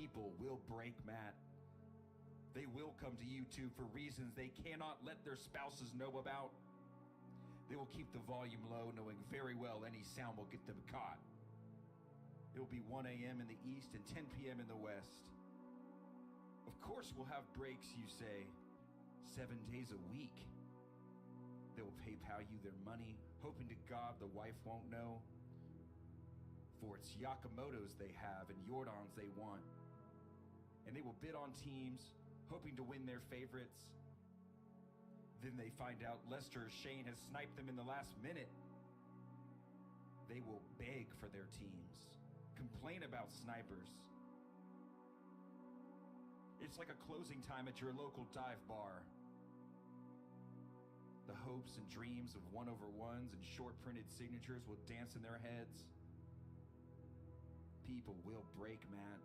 People will break Matt. They will come to YouTube for reasons they cannot let their spouses know about. They will keep the volume low, knowing very well any sound will get them caught. It will be 1 a.m. in the east and 10 p.m. in the west. Of course we'll have breaks, you say, 7 days a week. They will PayPal you their money, hoping to God the wife won't know. For it's Yakamoto's they have and Jordan's they want. And they will bid on teams, hoping to win their favorites. Then they find out Lester or Shane has sniped them in the last minute. They will beg for their teams, complain about snipers. It's like a closing time at your local dive bar. The hopes and dreams of 1-over-1s and short printed signatures will dance in their heads. People will break, Matt.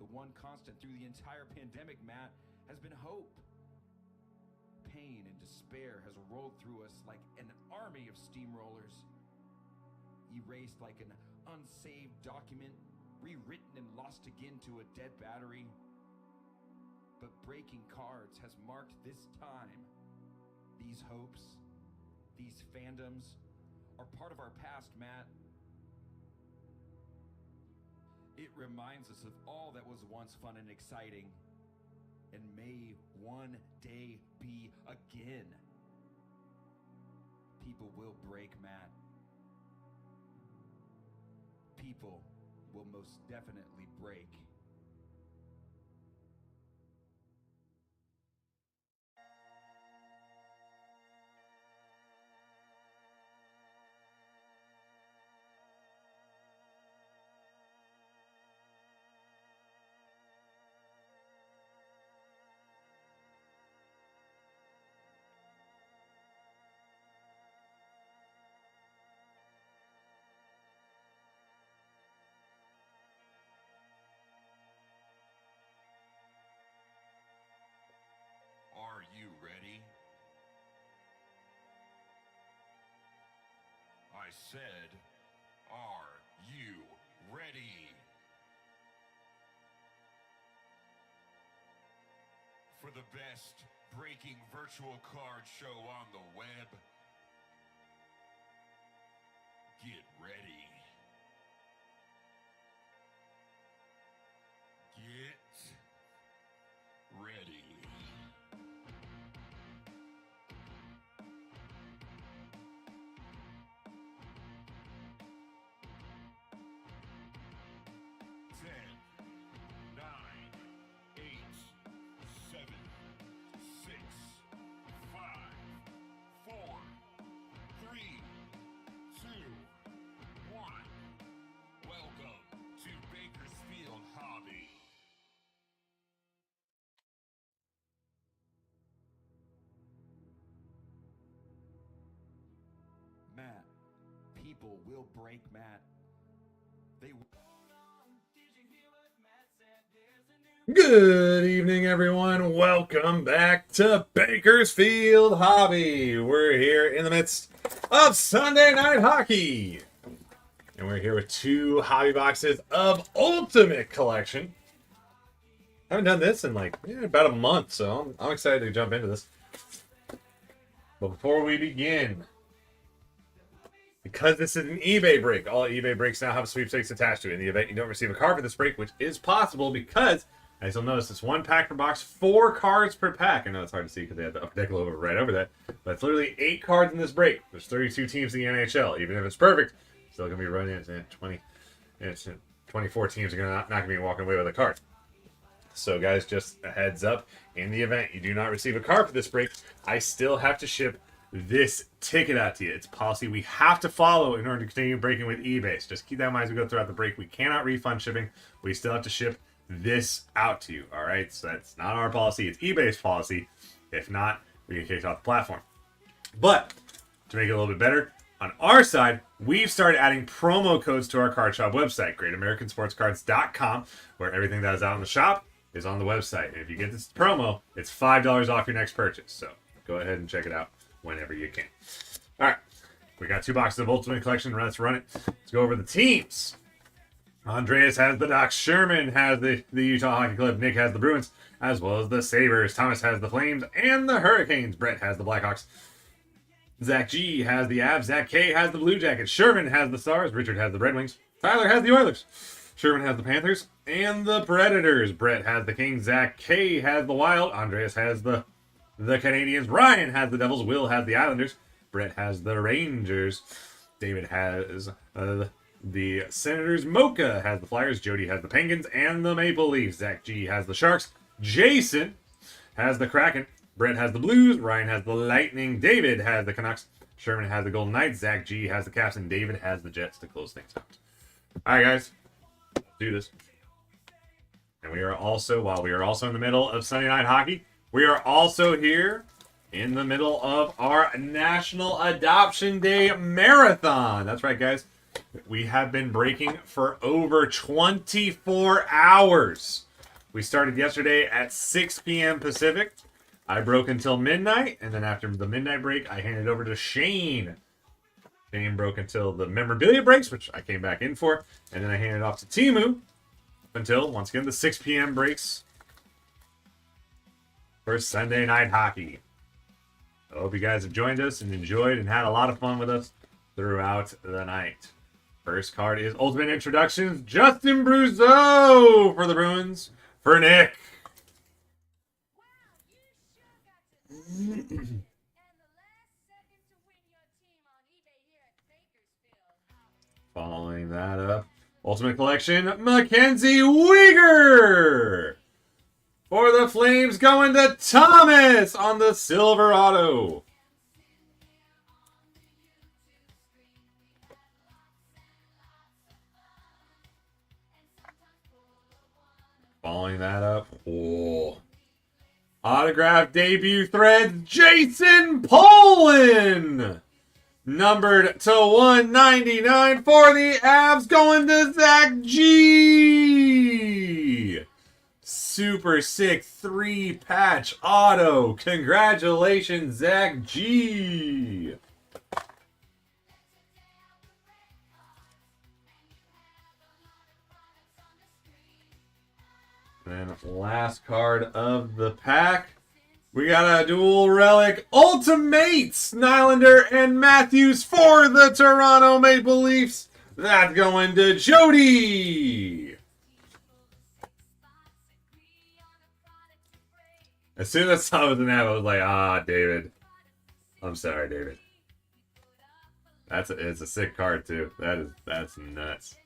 The one constant through the entire pandemic, Matt, has been hope. Pain and despair has rolled through us like an army of steamrollers. Erased like an unsaved document, rewritten and lost again to a dead battery. But breaking cards has marked this time. These hopes, these fandoms, are part of our past, Matt. It reminds us of all that was once fun and exciting, and may one day be again. People will break, Matt. People will most definitely break. Are you ready? I said, are you ready? For the best breaking virtual card show on the web, get ready. Get ready. Matt, people will break, Matt. They will. Good evening, everyone. Welcome back to Bakersfield Hobby. We're here in the midst of Sunday Night Hockey. And we're here with 2 hobby boxes of Ultimate Collection. Haven't done this in about a month, so I'm excited to jump into this. But before we begin, because this is an eBay break, all eBay breaks now have sweepstakes attached to it. In the event you don't receive a card for this break, which is possible because, as you'll notice, it's 1 pack per box, 4 cards per pack. I know it's hard to see because they have the upper deck logo right over that, but it's literally 8 cards in this break. There's 32 teams in the NHL. Even if it's perfect, it's still going to be running at 24 teams are not going to be walking away with a card. So, guys, just a heads up. In the event you do not receive a card for this break, I still have to ship this ticket out to you. It's policy we have to follow in order to continue breaking with eBay. So just keep that in mind as we go throughout the break. We cannot refund shipping. We still have to ship this out to you. All right, so that's not our policy. It's eBay's policy. If not, we get kicked off the platform. But to make it a little bit better, on our side, we've started adding promo codes to our card shop website, GreatAmericanSportsCards.com, where everything that is out in the shop is on the website. And if you get this promo, it's $5 off your next purchase. So go ahead and check it out whenever you can. All right, we got 2 boxes of Ultimate Collection. Let's run it. Let's go over the teams. Andreas has the Ducks. Sherman has the Utah Hockey Club. Nick has the Bruins, as well as the Sabres. Thomas has the Flames and the Hurricanes. Brett has the Blackhawks. Zach G has the Avs. Zach K has the Blue Jackets. Sherman has the Stars. Richard has the Red Wings. Tyler has the Oilers. Sherman has the Panthers and the Predators. Brett has the Kings. Zach K has the Wild. Andreas has the Canadians. Ryan has the Devils. Will has the Islanders. Brett has the Rangers. David has the Senators. Mocha has the Flyers. Jody has the Penguins and the Maple Leafs. Zach G has the Sharks. Jason has the Kraken. Brett has the Blues. Ryan has the Lightning. David has the Canucks. Sherman has the Golden Knights. Zach G has the Caps. And David has the Jets to close things out. All right, guys. Let's do this. And we are also, while we are also in the middle of Sunday Night Hockey, we are also here in the middle of our National Adoption Day Marathon. That's right, guys. We have been breaking for over 24 hours. We started yesterday at 6 p.m. Pacific. I broke until midnight, and then after the midnight break, I handed over to Shane. Shane broke until the memorabilia breaks, which I came back in for, and then I handed off to Timu until, once again, the 6 p.m. breaks for Sunday Night Hockey. I hope you guys have joined us and enjoyed and had a lot of fun with us throughout the night. First card is Ultimate Introductions. Justin Bruzeau for the Bruins. For Nick. Following that up, Ultimate Collection, Mackenzie Weegar. For the Flames, going to Thomas on the Silver Auto. Following that up, autograph debut threads, Jason Poland. Numbered to 199 for the Avs, going to Zach G. Super sick 3-patch auto. Congratulations, Zach G. And last card of the pack. We got a dual relic Ultimates, Nylander and Matthews for the Toronto Maple Leafs. That's going to Jody. As soon as I saw it was an app, I was like, David. I'm sorry, David. It's a sick card too. That's nuts.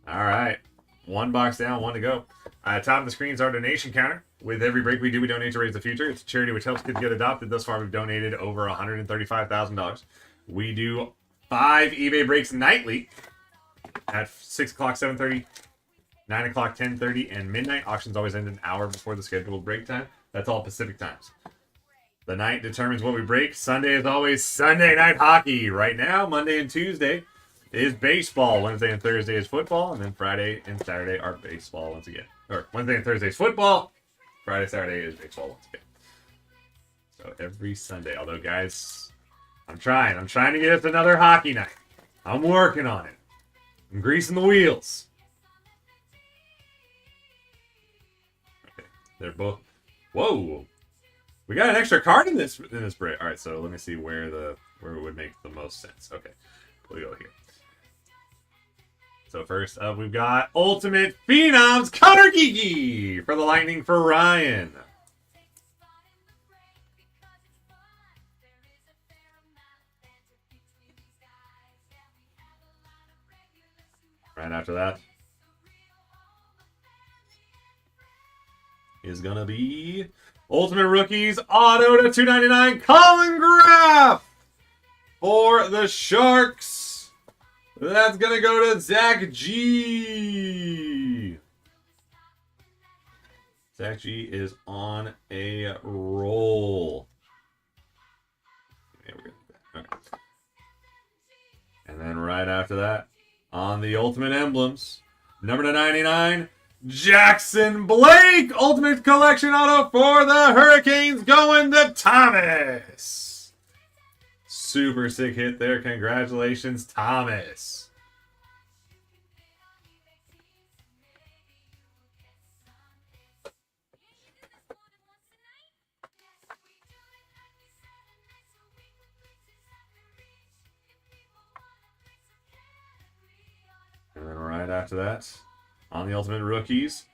All right. One box down, one to go. Top of the screen is our donation counter. With every break we do, we donate to Raise the Future. It's a charity which helps kids get adopted. Thus far, we've donated over $135,000. We do 5 eBay breaks nightly at 6 o'clock, 7:30, 9 o'clock, 10:30, and midnight. Auctions always end an hour before the scheduled break time. That's all Pacific times. The night determines what we break. Sunday is always Sunday Night Hockey. Right now, Monday and Tuesday is baseball. Wednesday and Thursday is football. And then Friday and Saturday are baseball once again. Or Wednesday and Thursday is football. Friday, Saturday is baseball once again. So every Sunday. Although, guys, I'm trying to get us another hockey night. I'm working on it. I'm greasing the wheels. Okay, they're both. Whoa, we got an extra card in this break. All right, so let me see where it would make the most sense. Okay, we'll go here. So first up, we've got Ultimate Phenoms Connor Geeky for the Lightning for Ryan. Right after that is going to be Ultimate Rookies Auto to 299 Colin Graff for the Sharks. That's going to go to Zach G. Zach G is on a roll. There we go. Okay. And then right after that, on the Ultimate Emblems, number 99, Jackson Blake. Ultimate Collection Auto for the Hurricanes, going to Thomas. Super sick hit there. Congratulations, Thomas. after that. On the Ultimate Rookies,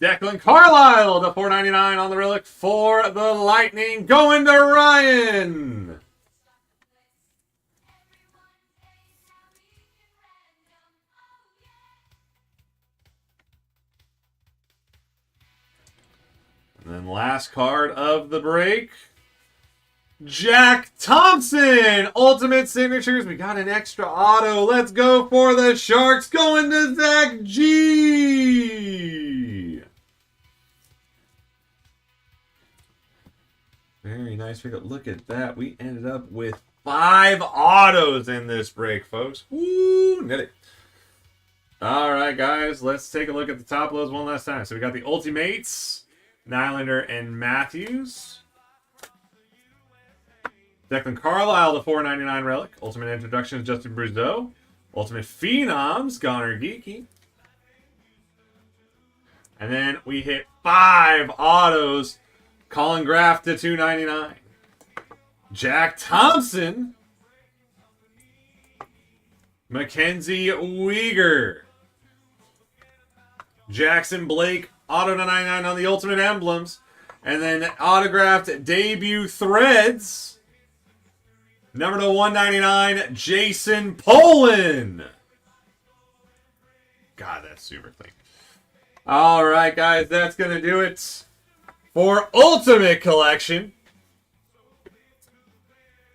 Declan Carlisle to 499 on the Relic for the Lightning. Going to Ryan. And then last card of the break, Jack Thompson, Ultimate Signatures. We got an extra auto. Let's go for the Sharks. Going to Zach G. Very nice. Look at that. We ended up with 5 autos in this break, folks. Woo, net it. All right, guys. Let's take a look at the top loads one last time. So we got the Ultimates, Nylander and Matthews. Declan Carlisle, the 499 Relic. Ultimate Introductions, Justin Bruzeau. Ultimate Phenoms, Connor Geeky. And then we hit 5 autos. Colin Graff to 299. Jack Thompson. Mackenzie Weegar. Jackson Blake, auto to 99 on the Ultimate Emblems. And then autographed debut threads. Number to 199, Jason Poland. God, that's super clean. All right, guys, that's going to do it for Ultimate Collection.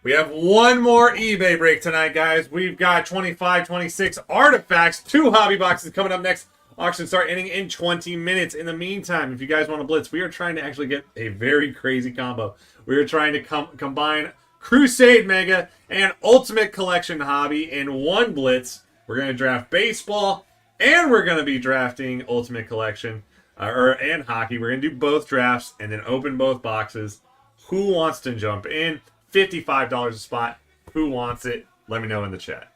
We have one more eBay break tonight, guys. We've got 25, 26 artifacts, 2 hobby boxes coming up next. Auction start ending in 20 minutes. In the meantime, if you guys want to blitz, we are trying to actually get a very crazy combo. We are trying to combine Crusade Mega and Ultimate Collection hobby in one blitz. We're going to draft baseball, and we're going to be drafting Ultimate Collection and hockey. We're going to do both drafts and then open both boxes. Who wants to jump in? $55 a spot. Who wants it? Let me know in the chat.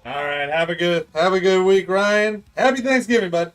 All right, have a good week, Ryan. Happy Thanksgiving, bud.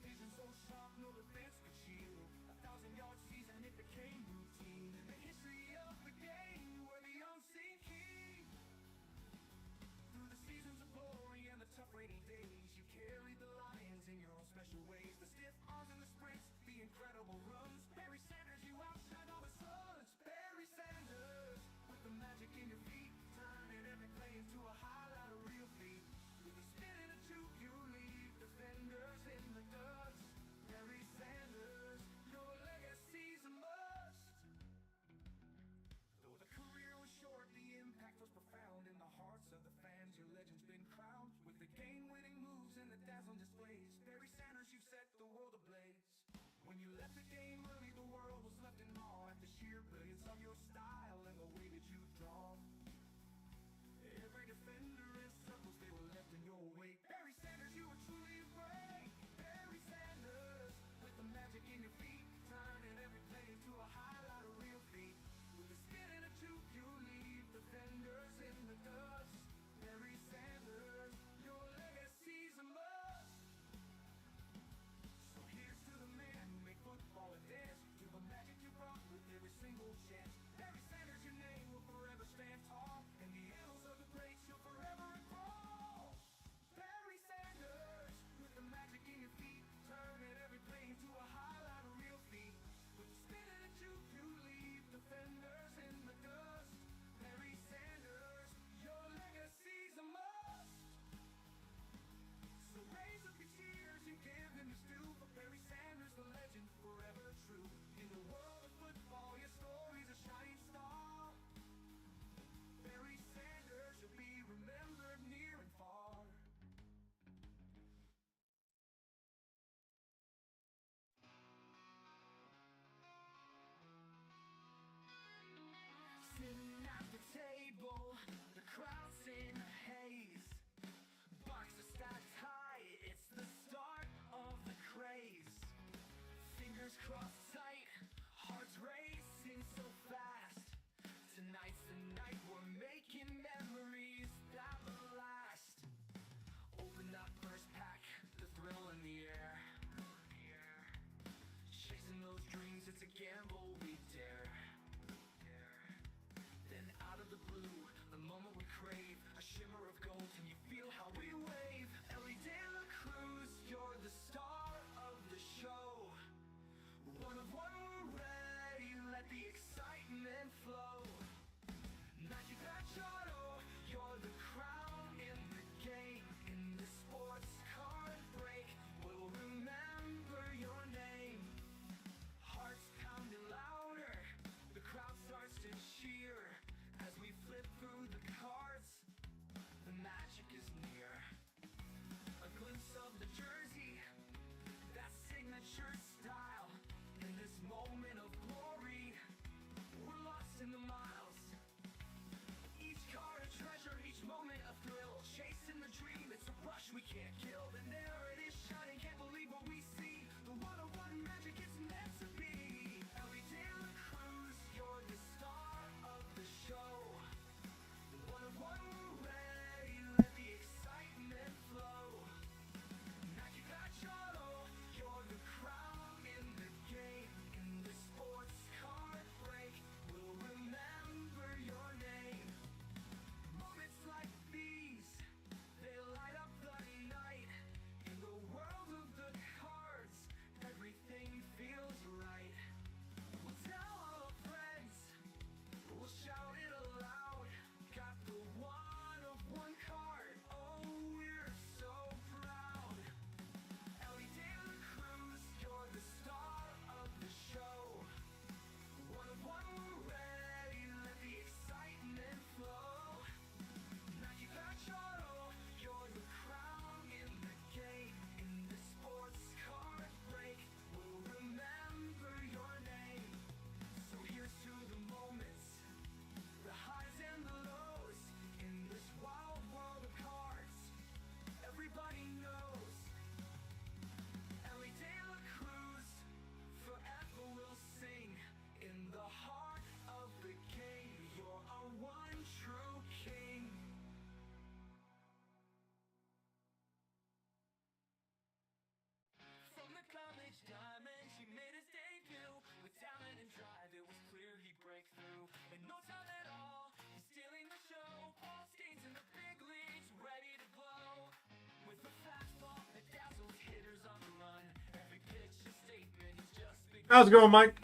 vision so sharp, no defense could shield. 1,000-yard season, it became routine in the history of the game. We're the unseen king. Through the seasons of glory and the tough rainy days, you carried the Lions in your own special ways. The stiff arms and the sprints, the incredible runs. Barry Sanders, you outshined all the suns. Barry Sanders, with the magic in your feet, turning every play into a highlight of real feat. With a spin and a juke, you leave defenders in the dust. Barry Sanders, your legacy's a must. Though the career was short, the impact was profound. In the hearts of the fans, your legend's been crowned. With the game-winning moves and the dazzling displays, Barry Sanders, you've set the world ablaze. When you left the game early, the world was left in awe at the sheer brilliance of your style and the way that you've drawn. Every defender in circles, they were left in your wake. Barry Sanders, you were truly great. Barry Sanders, with the magic in your feet, turning every play into a highlight of real feat. With a spin and a juke, you leave defenders in the dust. Barry Sanders, your legacy's a must. So here's to the man who made football a dance, to the magic you brought with every single chance. Barry Sanders, your name will forever stand tall, in the annals of the greats you'll forever recall. Barry Sanders, with the magic in your feet, turning every play into a highlight of real feat. With the spin and a juke, you leave defenders in the dust. Barry Sanders, your legacy's a must. So raise up your cheers and give him your due, for Barry Sanders, the legend, forever true. In the world of football, your story's a shining star. Barry Sanders, you'll be remembered near and far. Sitting at the table, the crowd's in a haze. Bucks are stacked high, it's the start of the craze. Fingers crossed tight, hearts racing so fast. Tonight's the night we're making memories that will last. Open that first pack, the thrill in the air. Chasing those dreams, it's a gamble we dare. Then out of the blue, the moment we crave, a shimmer of gold, and you feel how we wave. Ellie De La Cruz, you're the star of the show. One of one, we're ready, let the excitement flow. Nike Patch Auto, you're the crown in the game. In the sports card break, we'll remember your name. Hearts pounding loud. How's it going, Mike?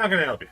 How can I help you?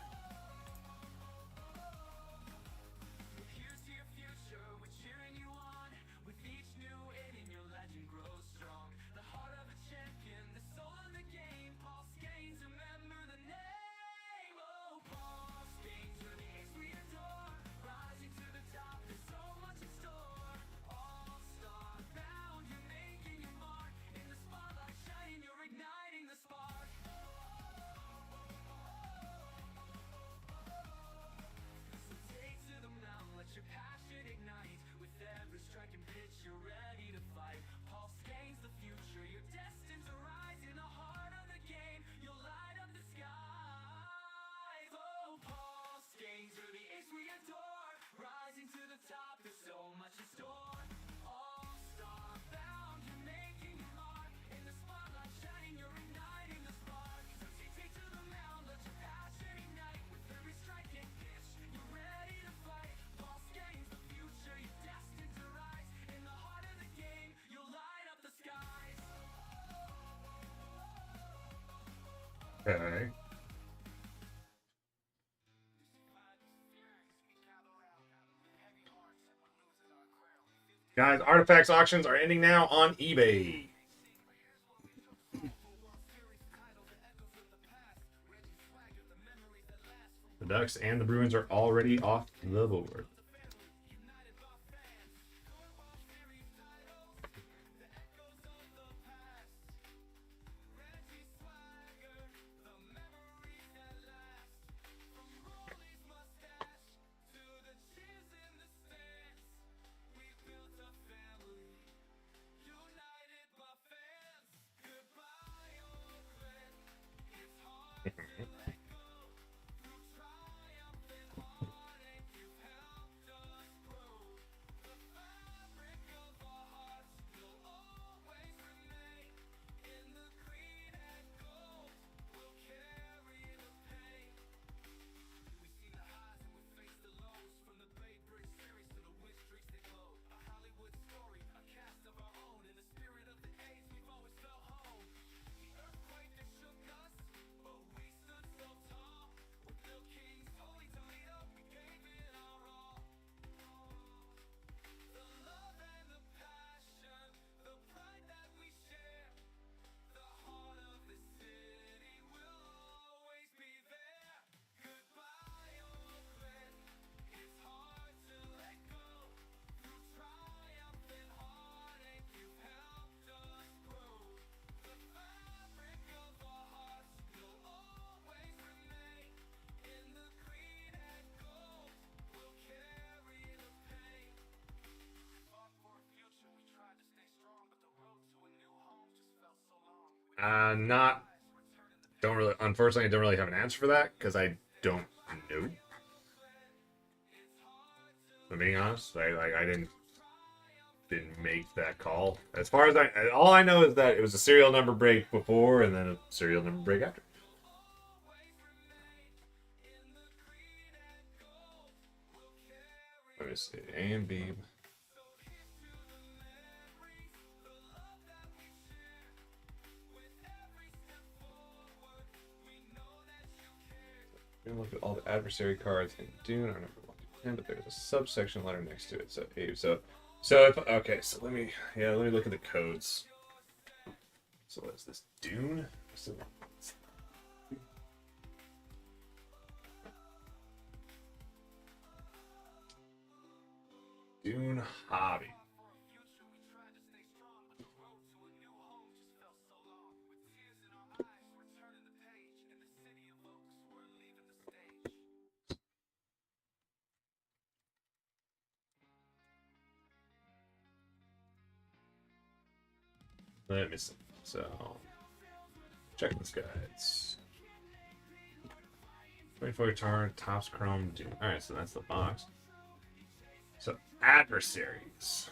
Okay. Guys, artifacts auctions are ending now on eBay. The Ducks and the Bruins are already off the board. Unfortunately, I don't really have an answer for that because I don't know. I'm being honest, I didn't make that call. As far as all I know is that it was a serial number break before and then a serial number break after. Let me see, A and B. look at all the adversary cards in Dune are number 1 to 10, but there's a subsection letter next to it. So A. So if okay, so let me look at the codes. So what is this? Dune? Dune Hobby. Let me see. So, check this guides. 24 guitar, tops chrome, Dune. Alright, so that's the box. So, adversaries.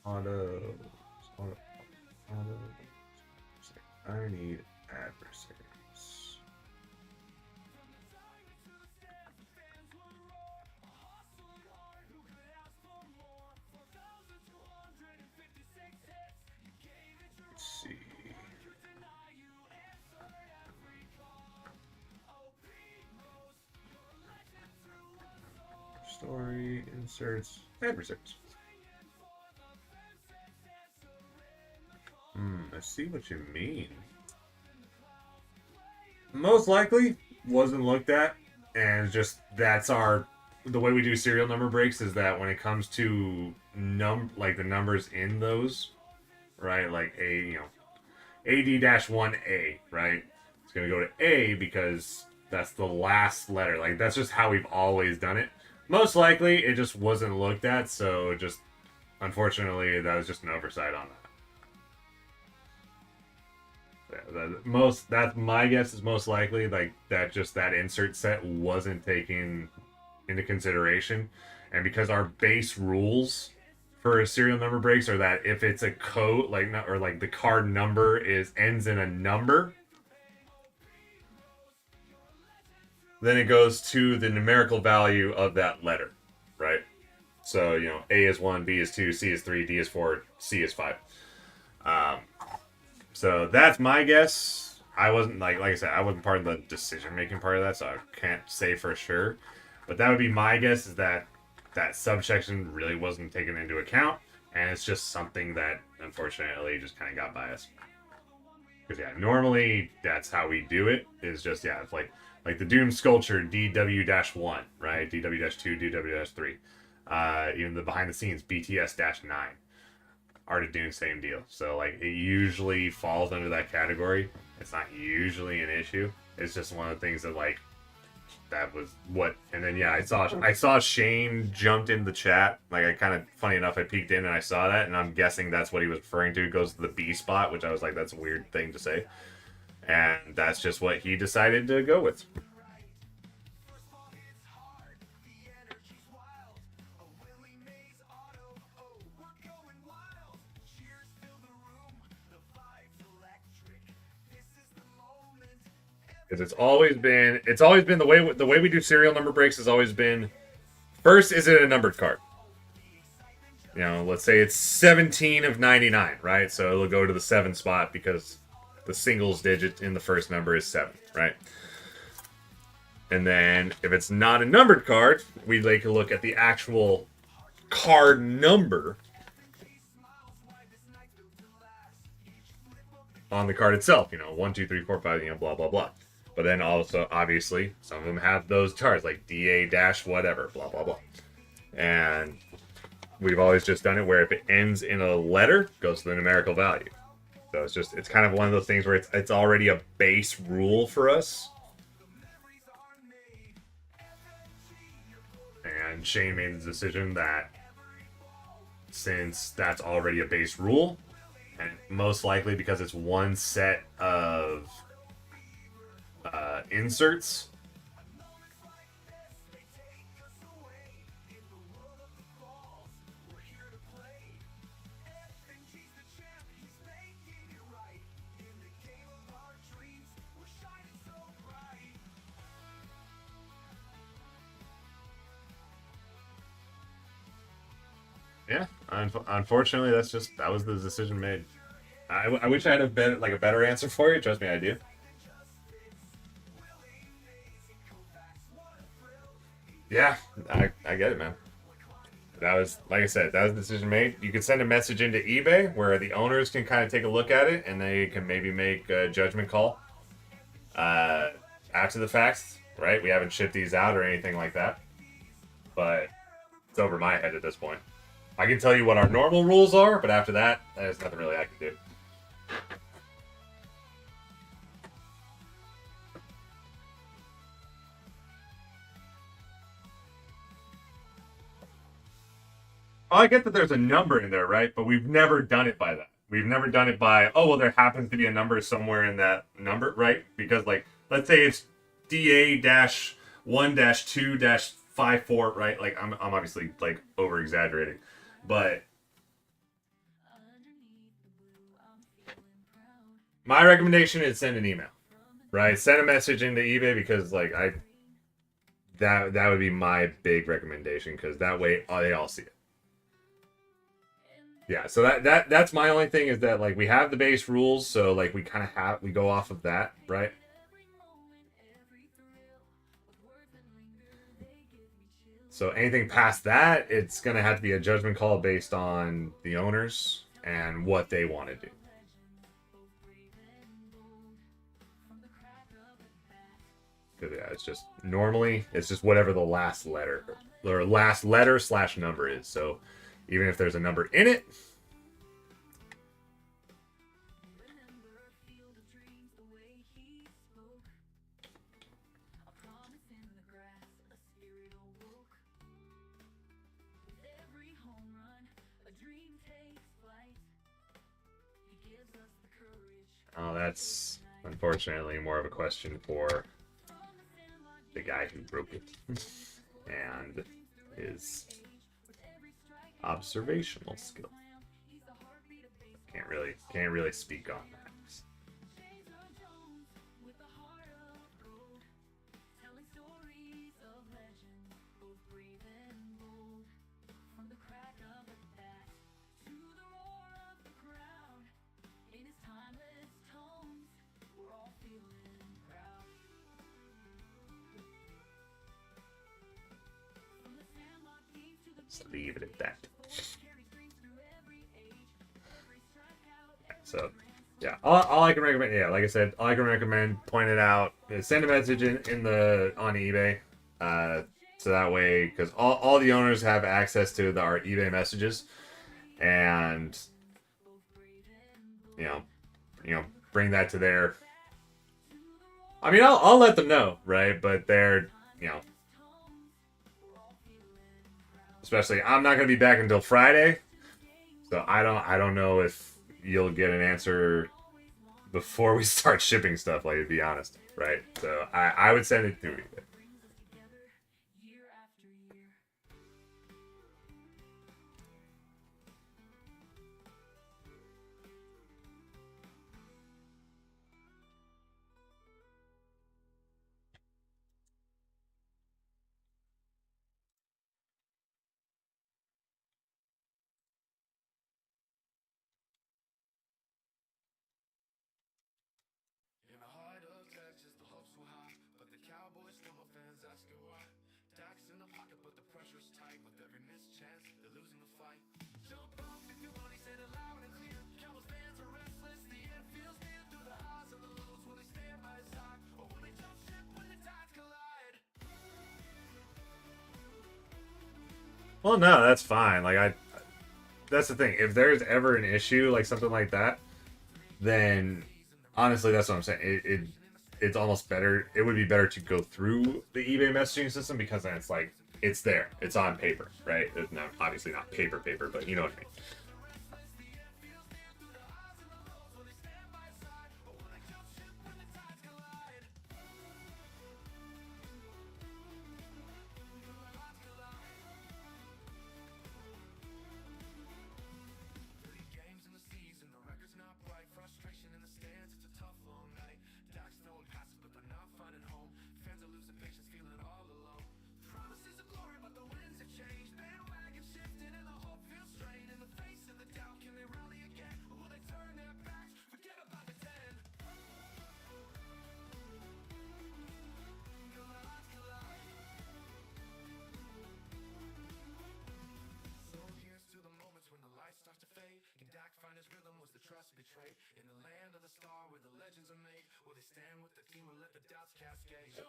Auto. I need adversaries. Let's see. Story, inserts, adversaries. I see what you mean. Most likely wasn't looked at, and just that's the way we do serial number breaks is that when it comes to the numbers in those, right? Like AD-1A, right? It's gonna go to A because that's the last letter. Like that's just how we've always done it. Most likely it just wasn't looked at, so just unfortunately that was just an oversight on that. That's my guess is most likely like that that insert set wasn't taken into consideration, and because our base rules for serial number breaks are that if it's a code or the card number ends in a number, then it goes to the numerical value of that letter, right? So A is 1, B is 2, C is 3, D is 4, C is 5. So that's my guess. I wasn't like I said, I wasn't part of the decision-making part of that, so I can't say for sure. But that would be my guess, is that subsection really wasn't taken into account, and it's just something that unfortunately just kind of got by us. Because normally that's how we do it. Is just it's like the Doom Sculpture DW-1, right? DW-2, DW-3. Even the behind the scenes BTS-9. Art of Dune, same deal. So it usually falls under that category. It's not usually an issue. It's just one of the things that that was what. And then I saw Shane jumped in the chat. I kind of funny enough, I peeked in and I saw that, and I'm guessing that's what he was referring to. It goes to the B spot, which I was like, that's a weird thing to say, and that's just what he decided to go with. Because it's always been the way we do serial number breaks has always been, first, is it a numbered card? Let's say it's 17 of 99, right? So it'll go to the 7 spot because the singles digit in the first number is 7, right? And then if it's not a numbered card, we take a look at the actual card number on the card itself. 1, 2, 3, 4, 5, blah blah blah. But then also, obviously, some of them have those cards, like DA-whatever, blah, blah, blah. And we've always just done it where if it ends in a letter, it goes to the numerical value. So it's kind of one of those things where it's already a base rule for us. And Shane made the decision that since that's already a base rule, and most likely because it's one set of inserts, Yeah, unfortunately, that was the decision made. I wish I had a better answer for you. Trust me, I do. Yeah, I get it, man. That was, like I said, that was the decision made. You can send a message into eBay where the owners can kind of take a look at it and they can maybe make a judgment call uh, after the facts. Right? We haven't shipped these out or anything like that, but it's over my head at this point. I can tell you what our normal rules are, but after that, there's nothing really I can do. Oh, I get that there's a number in there, right? But we've never done it by that. We've never done it by, oh, well, there happens to be a number somewhere in that number, right? Because, like, let's say it's DA-1-2-54, right? Like, I'm obviously, like, over exaggerating. But my recommendation is send an email, right? Send a message into eBay because, like, that would be my big recommendation because that way they all see it. Yeah, so that's my only thing is that like we have the base rules, so like we go off of that, right? So anything past that, it's gonna have to be a judgment call based on the owners and what they want to do. Because yeah, it's just whatever the last letter or last letter / number is. So even if there's a number in it, oh, that's unfortunately more of a question for the guy who broke it and his observational skill. Can't really speak on that. Just leave it at that. So, yeah, all I can recommend, yeah, like I said, all I can recommend, point it out, send a message on eBay, so that way, because all the owners have access to our eBay messages, and you know, bring that to their. I mean, I'll let them know, right? But they're, especially I'm not gonna be back until Friday, so I don't know if you'll get an answer before we start shipping stuff, like to be honest, right? So I would send it through eBay. Well, no, that's fine. That's the thing. If there's ever an issue like something like that, then honestly, that's what I'm saying. It's almost better. It would be better to go through the eBay messaging system because then it's like it's there. It's on paper, right? It's not, obviously not paper, but you know what I mean.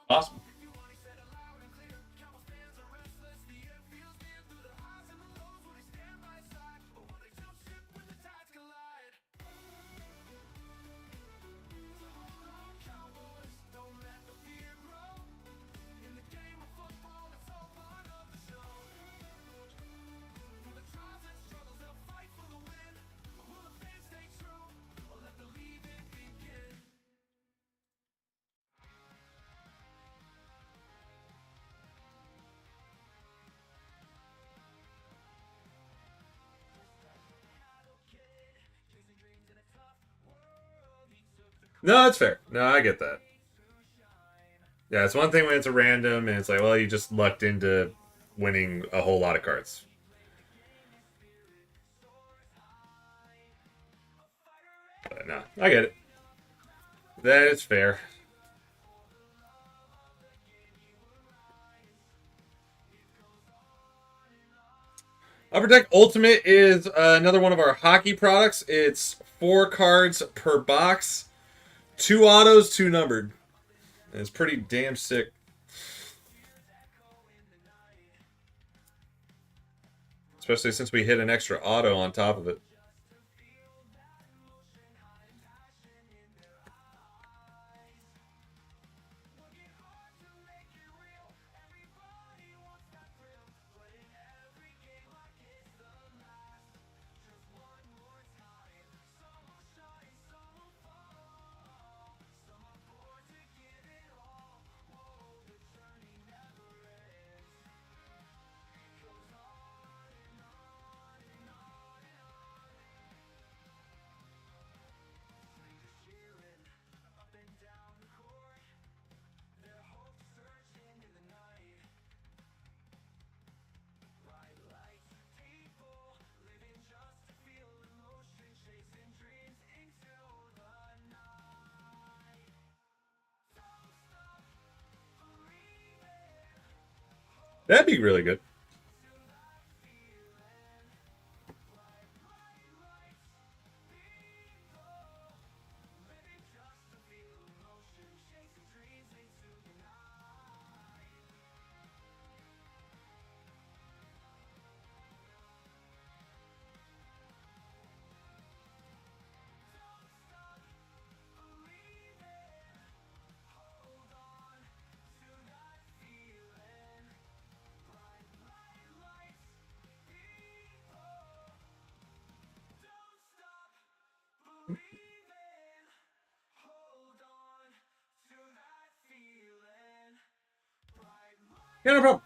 Awesome. No, that's fair. No, I get that. Yeah, it's one thing when it's a random and it's like, well, you just lucked into winning a whole lot of cards. But no, I get it. That is fair. Upper Deck Ultimate is another one of our hockey products. It's 4 cards per box, 2 autos, 2 numbered. And it's pretty damn sick. Especially since we hit an extra auto on top of it. That'd be really good. Yeah, no problem.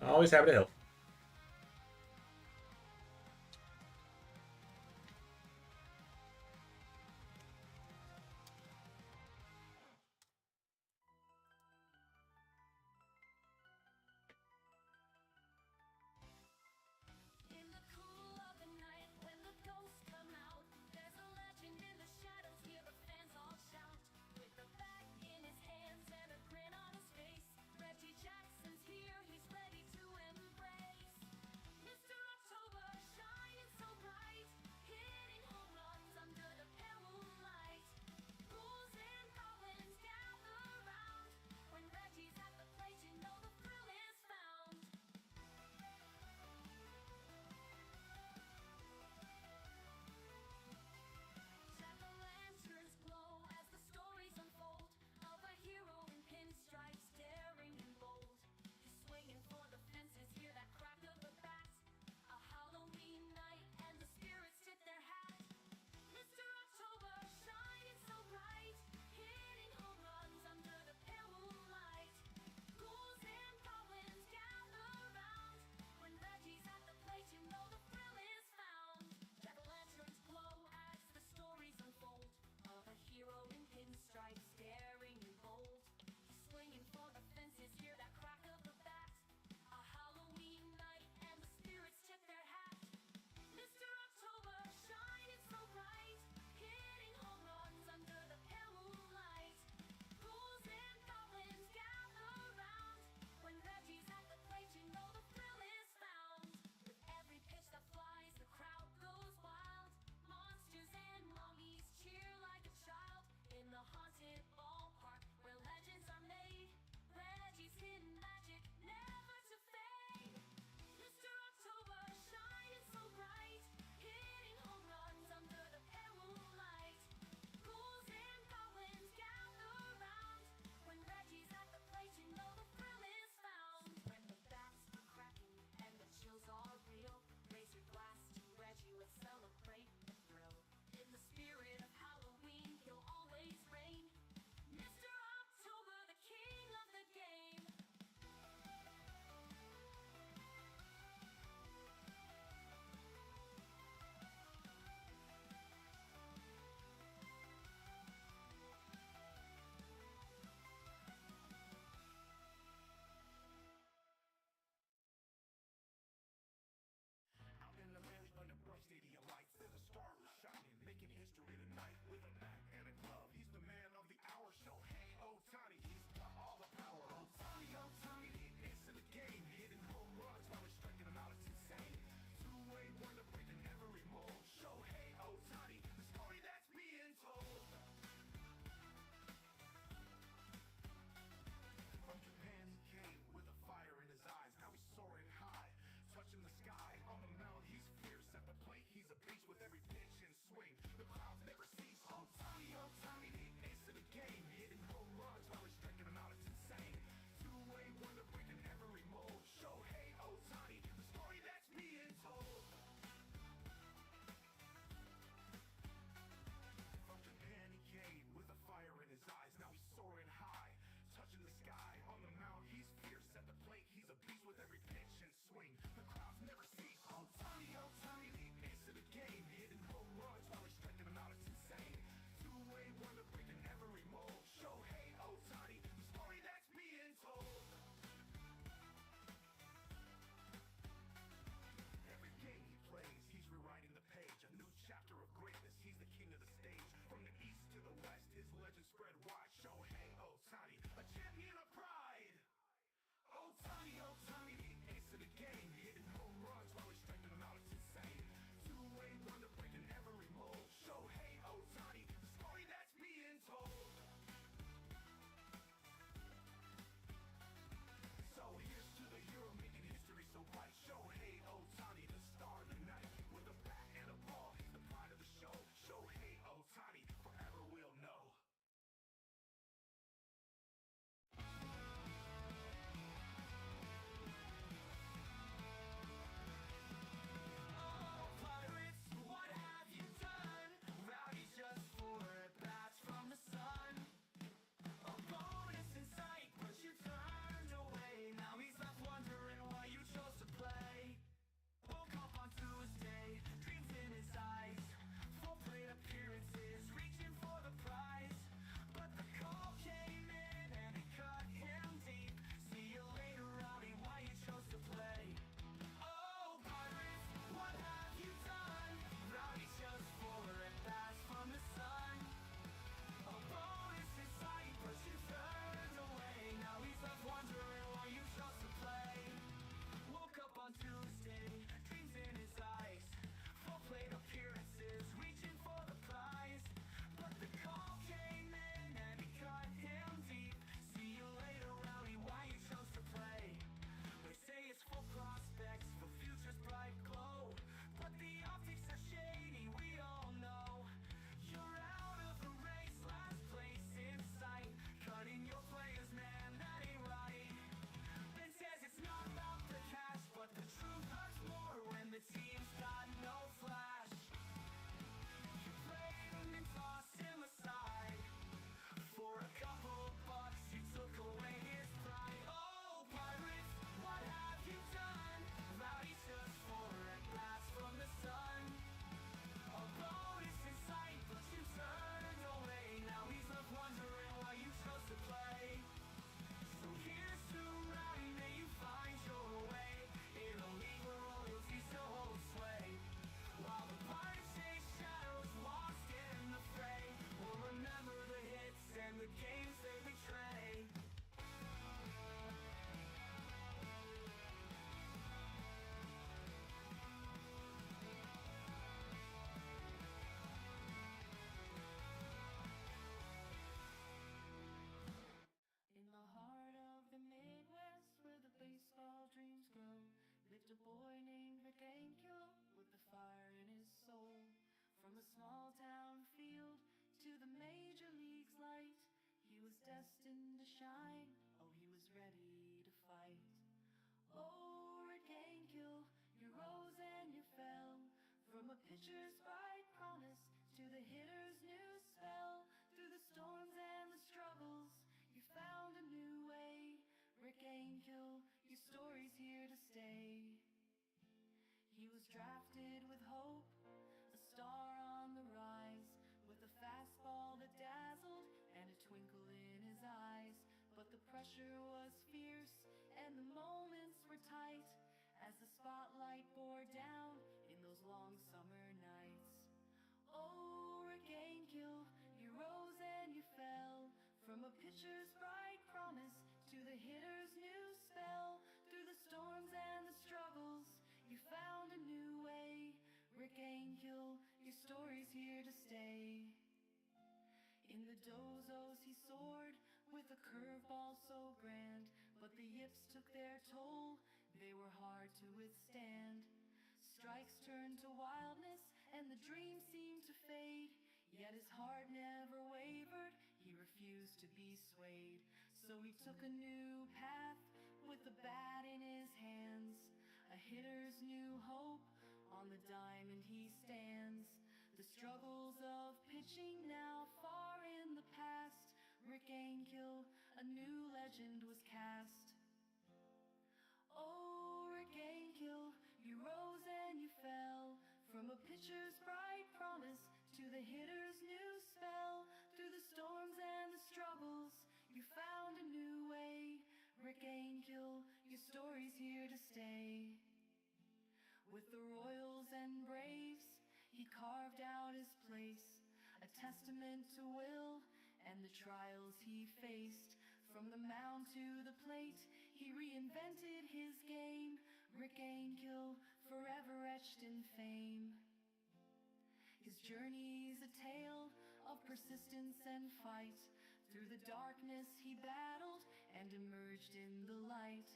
Always happy to help. a boy named Rick Ankiel with the fire in his soul. From a small town field to the major leagues light, he was destined to shine. Oh, he was ready to fight. Oh, Rick Ankiel, you rose and you fell. From a pitcher's bright promise to the hitter's new spell. Through the storms and the struggles, you found a new way. Rick Ankiel, your story's here to stay. He was drafted with hope, a star on the rise, with a fastball that dazzled and a twinkle in his eyes. But the pressure was fierce and the moments were tight, as the spotlight bore down in those long summer nights. Oh, Rick Ankiel, you rose and you fell. From a pitcher's bright promise to the hitter's new spell. Through the storms and the struggles, you found a new way. Rick Ankiel, your story's here to stay. In the dozos he soared with a curveball so grand, but the yips took their toll, they were hard to withstand. Strikes turned to wildness and the dream seemed to fade, yet his heart never wavered, he refused to be swayed. So he took a new path with the bat in his hands, a hitter's new hope, on the diamond he stands. The struggles of pitching now far in the past, Rick Ankiel, a new legend was cast. Oh, Rick Ankiel, you rose and you fell. From a pitcher's bright promise to the hitter's new spell. Through the storms and the struggles, you found a new way. Rick Ankiel, your story's here to stay. With the Royals and Braves, he carved out his place, a testament to will and the trials he faced. From the mound to the plate, he reinvented his game. Rick Ankiel, forever etched in fame. His journey's a tale of persistence and fight. Through the darkness he battled and emerged in the light.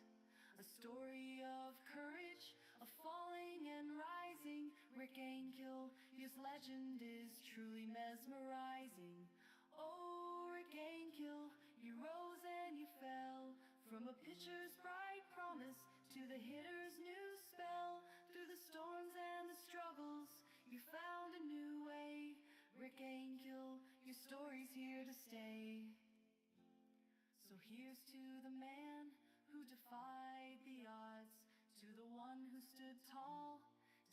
A story of courage, of falling and rising. Rick Ankiel, his legend is truly mesmerizing. Oh, Rick Ankiel, you rose and you fell. From a pitcher's bright promise to the hitter's new spell. Through the storms and the struggles, you found a new way. Rick Ankiel, your story's here to stay. So here's to the man who defied the odds, to the one who stood tall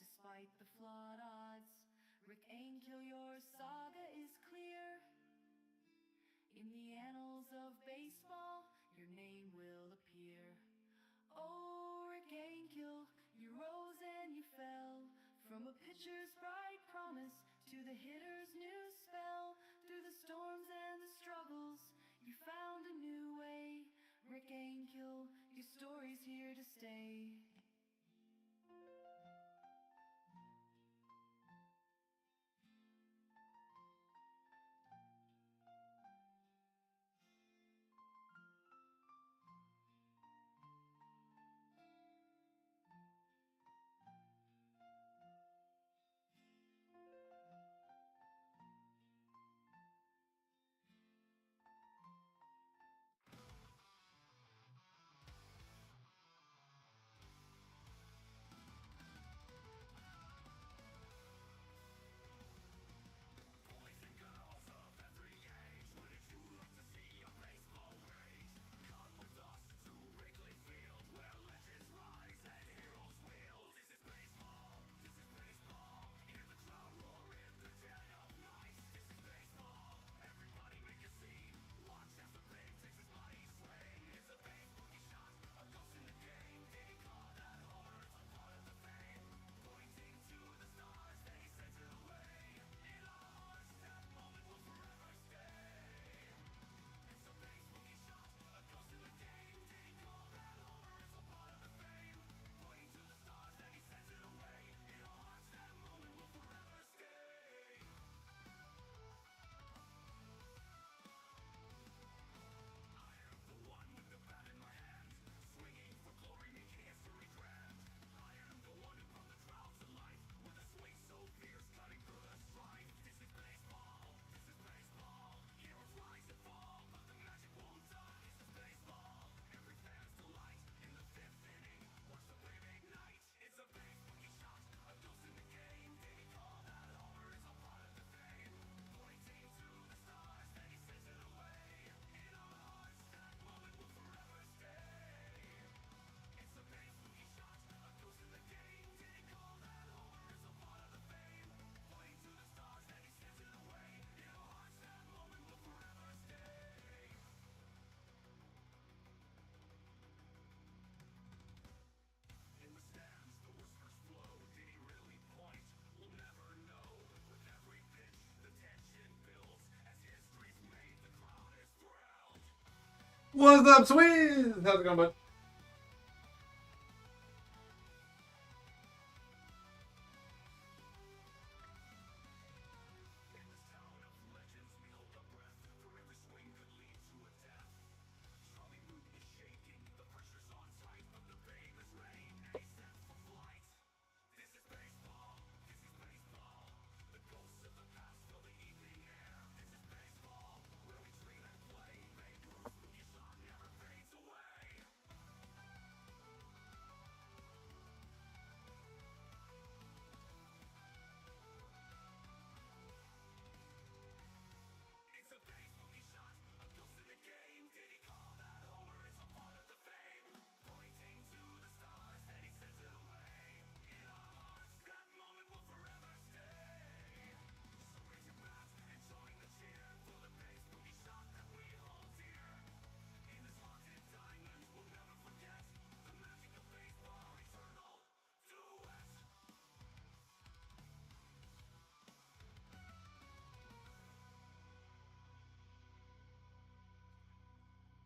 despite the flawed odds. Rick Ankiel, your saga is clear. In the annals of baseball, your name will appear. Oh, Rick Ankiel, you rose and you fell. From a pitcher's bright promise to the hitter's new spell. Through the storms and the struggles, you found a new way. Rick Ankiel, your story's here to stay. What's up, Swizz? How's it going, bud?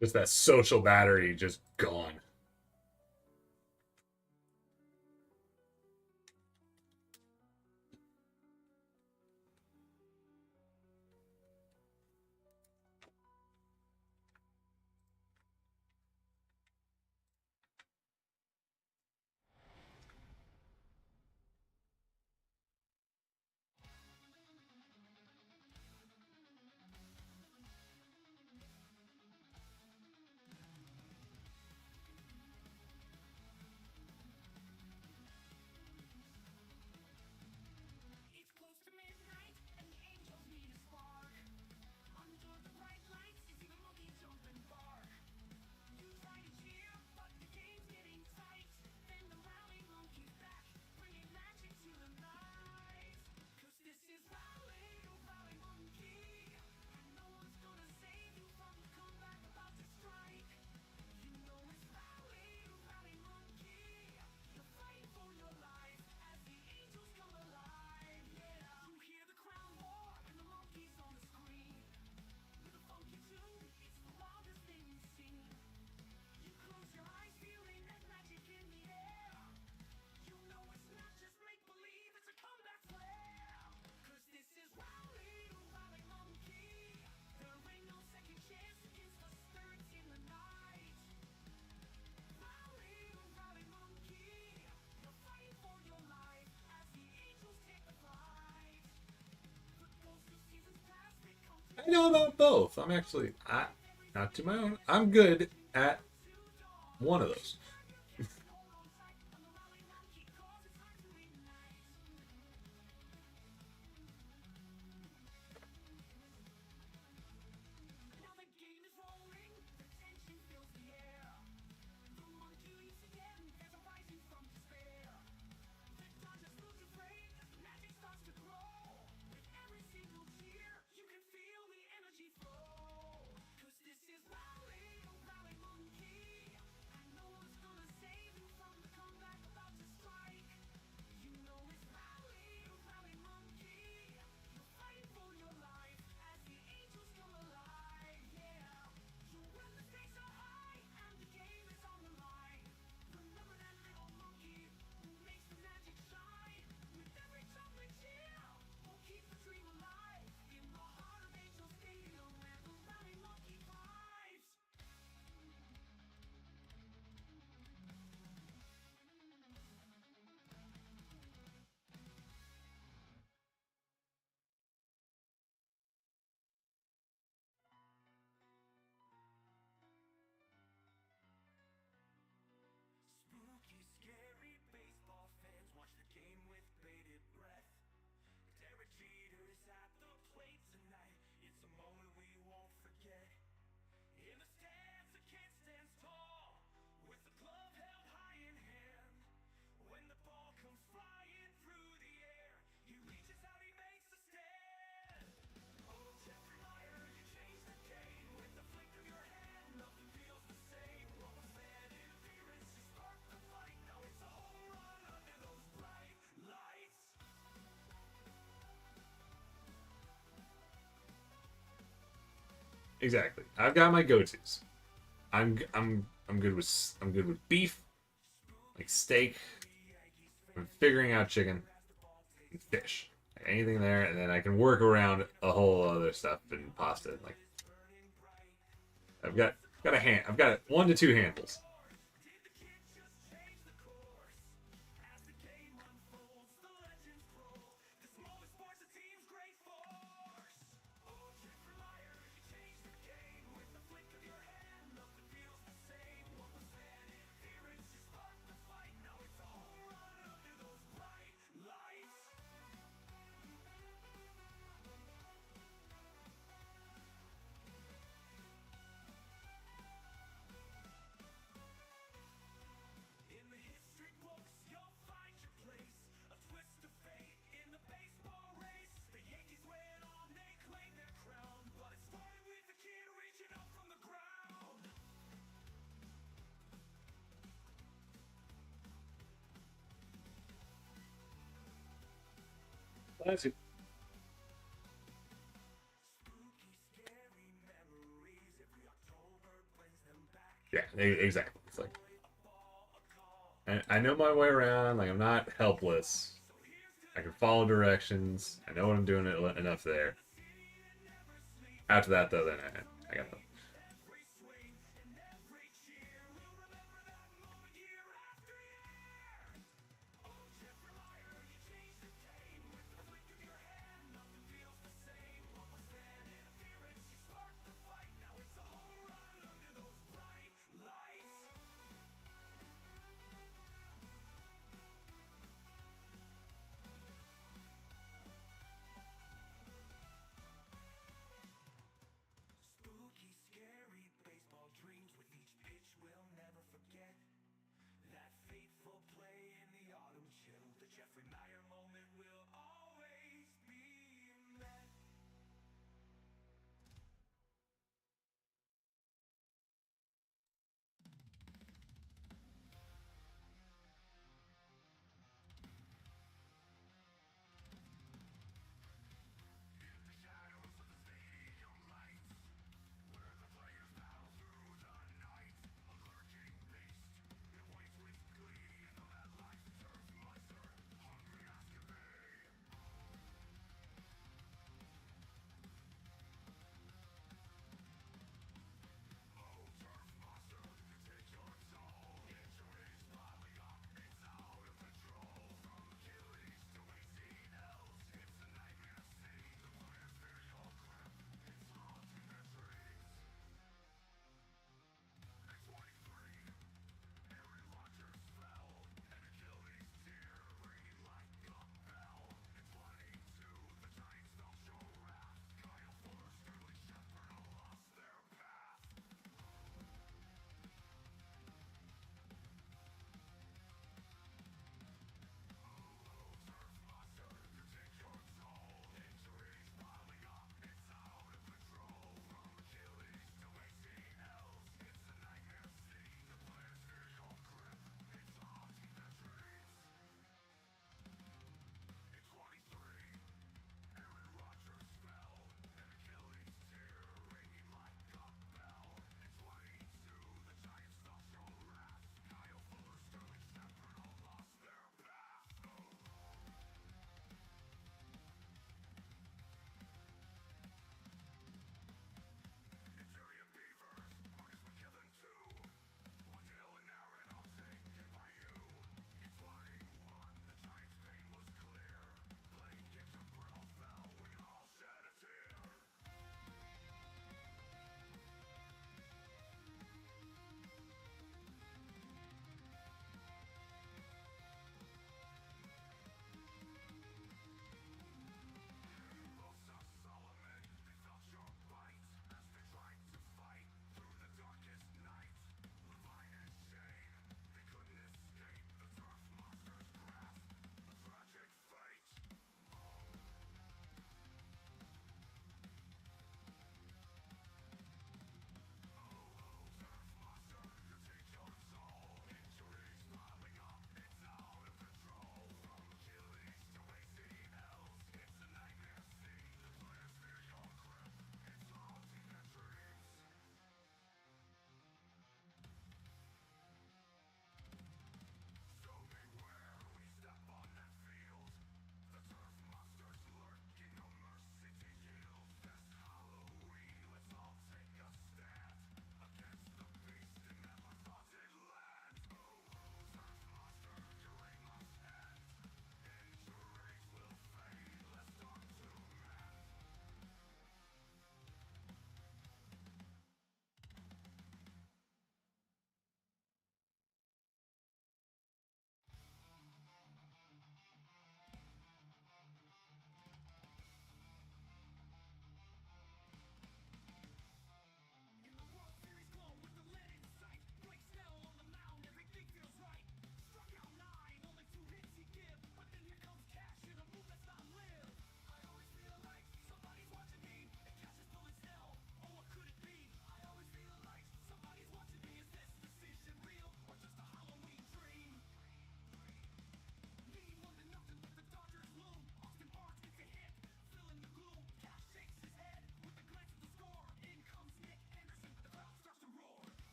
Just that social battery just gone. It's close to midnight and the angels need a spark. Under the bright lights, it's even monkey jumping bark. You try to cheer, but the game's getting tight. Then the rally monkey's back, bringing magic to the night. 'Cause this is Rally, oh Rally Monkey, and no one's gonna save you from the comeback about to strike. You know it's Rally, oh Rally Monkey, you're fighting for your life as the angels come alive. Yeah, you hear the crown roar and the monkeys on the screen. With a funky tune, it's the wildest thing you've seen. You close your eyes, feeling that magic in the air. You know it's not just make-believe, it's a comeback flare. 'Cause this is Rally, oh Rally Monkey. There ain't no second chance against the spirits in the night. Rally, oh Rally Monkey, you're fighting for your life as the angels take the flight. But those two seasons past, they come to I know about both. I'm actually, not to my own. I'm good at one of those. hold on tight on the Rally Monkey, 'cause it's time to ignite. Now the game is rolling, the tension fills the air. The monkey leaps again, there's a rising from despair. The dodgers lose afraid as the magic starts to grow. With every single cheer, you can feel the energy flow. 'Cause this is Rally, oh Rally Monkey, and no one's gonna save you from the comeback about to strike. You know it's Rally, oh Rally Monkey, you're fighting for your life as the angels come alive. Yeah, you when the stakes are high and the game is on the line. Remember that little monkey who makes the magic shine. With every tumbling cheer, we'll keep the dream alive in the heart of Angel Stadium where the Rally Monkey thrives. Spooky, scary baseball fans watch the game with bated breath. Derek Jeter's at the plate tonight. It's a moment we won't forget. In the stands, the kid stands tall with the glove held high in hand. When the ball comes flying through the air, he reaches out, he makes a stand. Oh, Jeffrey Meyer, you changed the game. With the flick of your hand, nothing feels the same. Almost fan interference, you sparked the fight. Now it's a home run under those bright lights. Exactly. I've got my go-tos. I'm good with beef, like steak. I'm figuring out chicken and fish. Like anything there, and then I can work around a whole other stuff and pasta. Like I've got I've got 1 to 2 handles. That's it. Yeah, exactly. It's like I know my way around. Like I'm not helpless. I can follow directions. I know what I'm doing enough there. After that, though, then I got them.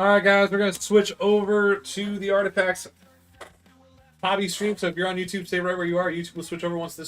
All right, guys, we're going to switch over to the Artifacts hobby stream. So if you're on YouTube, stay right where you are. YouTube will switch over once this